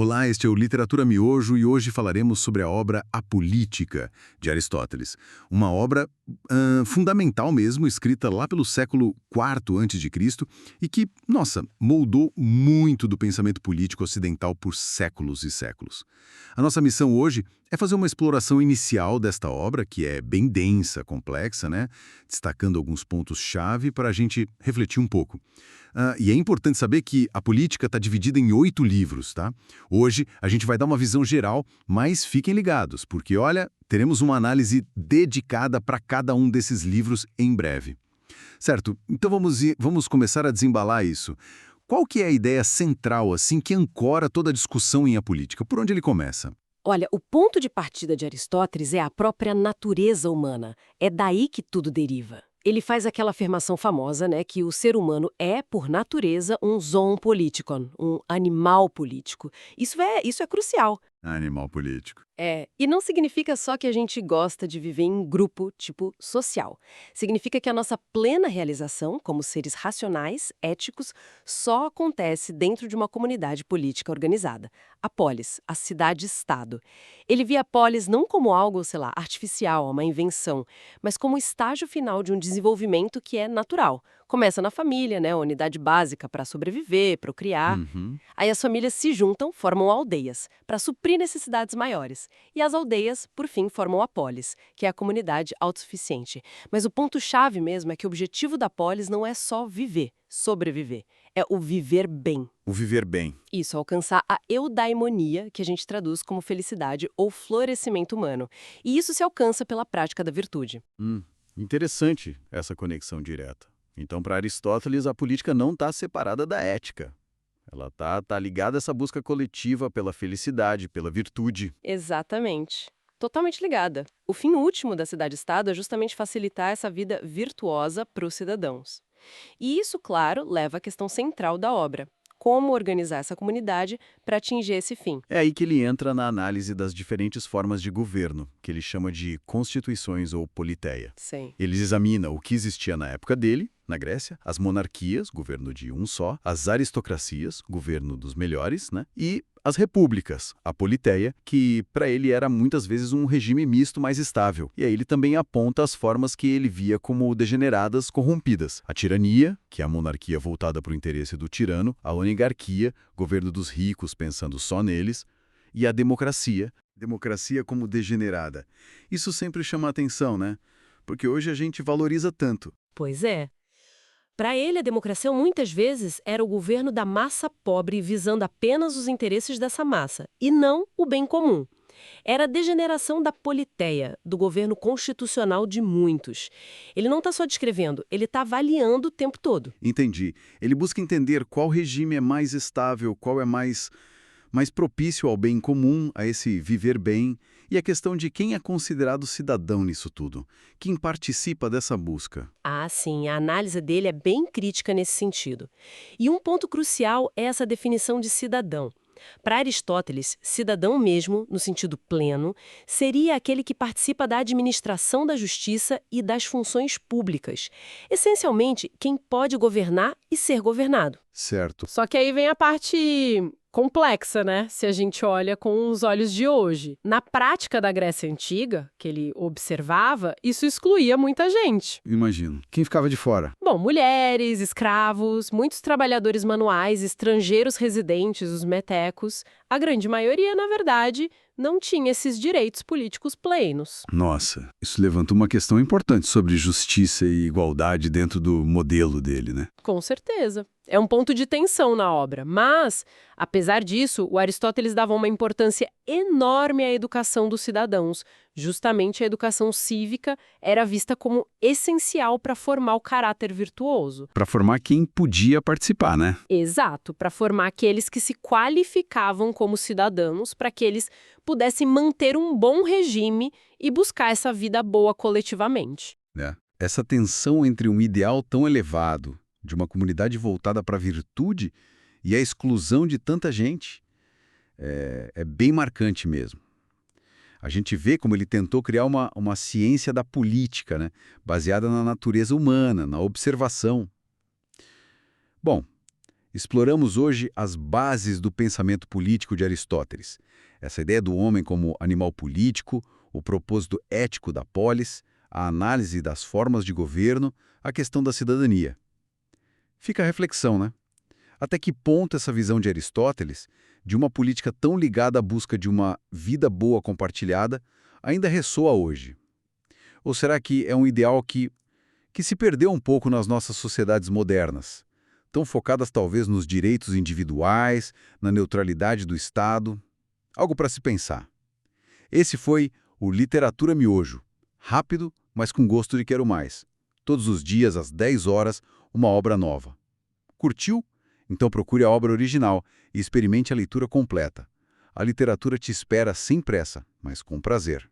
Olá, este é o Literatura Miojo e hoje falaremos sobre a obra A Política, de Aristóteles. Uma obra fundamental mesmo, escrita lá pelo século IV a.C. e que, nossa, moldou muito do pensamento político ocidental por séculos e séculos. A nossa missão hoje é fazer uma exploração inicial desta obra, que é bem densa, complexa, né? Destacando alguns pontos-chave para a gente refletir um pouco. E é importante saber que a política está dividida em 8 livros, tá? Hoje a gente vai dar uma visão geral, mas fiquem ligados, porque olha, teremos uma análise dedicada para cada um desses livros em breve. Certo, então vamos começar a desembalar isso. Qual que é a ideia central, assim, que ancora toda a discussão em A Política? Por onde ele começa? Olha, o ponto de partida de Aristóteles é a própria natureza humana. É daí que tudo deriva. Ele faz aquela afirmação famosa, né, que o ser humano é, por natureza, um zoon politikon, um animal político. Isso é crucial. Animal político. E não significa só que a gente gosta de viver em grupo, tipo social. Significa que a nossa plena realização, como seres racionais, éticos, só acontece dentro de uma comunidade política organizada. A polis, a cidade-estado. Ele via a polis não como algo, sei lá, artificial, uma invenção, mas como o estágio final de um desenvolvimento que é natural. Começa na família, né, a unidade básica para sobreviver, procriar. Uhum. Aí as famílias se juntam, formam aldeias, para suprir necessidades maiores. E as aldeias, por fim, formam a polis, que é a comunidade autossuficiente. Mas o ponto-chave mesmo é que o objetivo da polis não é só viver, sobreviver. É o viver bem. O viver bem. Isso, alcançar a eudaimonia, que a gente traduz como felicidade ou florescimento humano. E isso se alcança pela prática da virtude. Interessante essa conexão direta. Então, para Aristóteles, a política não está separada da ética. Ela tá ligada a essa busca coletiva pela felicidade, pela virtude. Exatamente. Totalmente ligada. O fim último da cidade-estado é justamente facilitar essa vida virtuosa para os cidadãos. E isso, claro, leva à questão central da obra. Como organizar essa comunidade para atingir esse fim? É aí que ele entra na análise das diferentes formas de governo, que ele chama de constituições ou politeia. Sim. Ele examina o que existia na época dele, na Grécia, as monarquias, governo de um só, as aristocracias, governo dos melhores, né? E as repúblicas, a politeia, que para ele era muitas vezes um regime misto mais estável. E aí ele também aponta as formas que ele via como degeneradas, corrompidas. A tirania, que é a monarquia voltada para o interesse do tirano, a oligarquia, governo dos ricos pensando só neles, e a democracia como degenerada. Isso sempre chama a atenção, né? Porque hoje a gente valoriza tanto. Pois é. Para ele, a democracia muitas vezes era o governo da massa pobre visando apenas os interesses dessa massa, e não o bem comum. Era a degeneração da politeia, do governo constitucional de muitos. Ele não está só descrevendo, ele está avaliando o tempo todo. Entendi. Ele busca entender qual regime é mais estável, qual é mais propício ao bem comum, a esse viver bem, e a questão de quem é considerado cidadão nisso tudo, quem participa dessa busca. Ah, sim, a análise dele é bem crítica nesse sentido. E um ponto crucial é essa definição de cidadão. Para Aristóteles, cidadão mesmo, no sentido pleno, seria aquele que participa da administração da justiça e das funções públicas. Essencialmente, quem pode governar e ser governado. Certo. Só que aí vem a parte complexa, né? Se a gente olha com os olhos de hoje. Na prática da Grécia Antiga, que ele observava, isso excluía muita gente. Imagino. Quem ficava de fora? Bom, mulheres, escravos, muitos trabalhadores manuais, estrangeiros residentes, os metecos. A grande maioria, na verdade, não tinha esses direitos políticos plenos. Nossa, isso levanta uma questão importante sobre justiça e igualdade dentro do modelo dele, né? Com certeza. É um ponto de tensão na obra, mas, apesar disso, o Aristóteles dava uma importância enorme à educação dos cidadãos. Justamente a educação cívica era vista como essencial para formar o caráter virtuoso. Para formar quem podia participar, né? Exato, para formar aqueles que se qualificavam como cidadãos, para que eles pudessem manter um bom regime e buscar essa vida boa coletivamente. Essa tensão entre um ideal tão elevado, de uma comunidade voltada para a virtude, e a exclusão de tanta gente, é bem marcante mesmo. A gente vê como ele tentou criar uma ciência da política, né? Baseada na natureza humana, na observação. Bom, Exploramos hoje as bases do pensamento político de Aristóteles. Essa ideia do homem como animal político, o propósito ético da polis, a análise das formas de governo, a questão da cidadania. Fica a reflexão, né? Até que ponto essa visão de Aristóteles, de uma política tão ligada à busca de uma vida boa compartilhada, ainda ressoa hoje? Ou será que é um ideal que se perdeu um pouco nas nossas sociedades modernas, tão focadas talvez nos direitos individuais, na neutralidade do Estado? Algo para se pensar. Esse foi o Literatura Miojo. Rápido, mas com gosto de quero mais. Todos os dias, às 10 horas, uma obra nova. Curtiu? Então procure a obra original e experimente a leitura completa. A literatura te espera sem pressa, mas com prazer.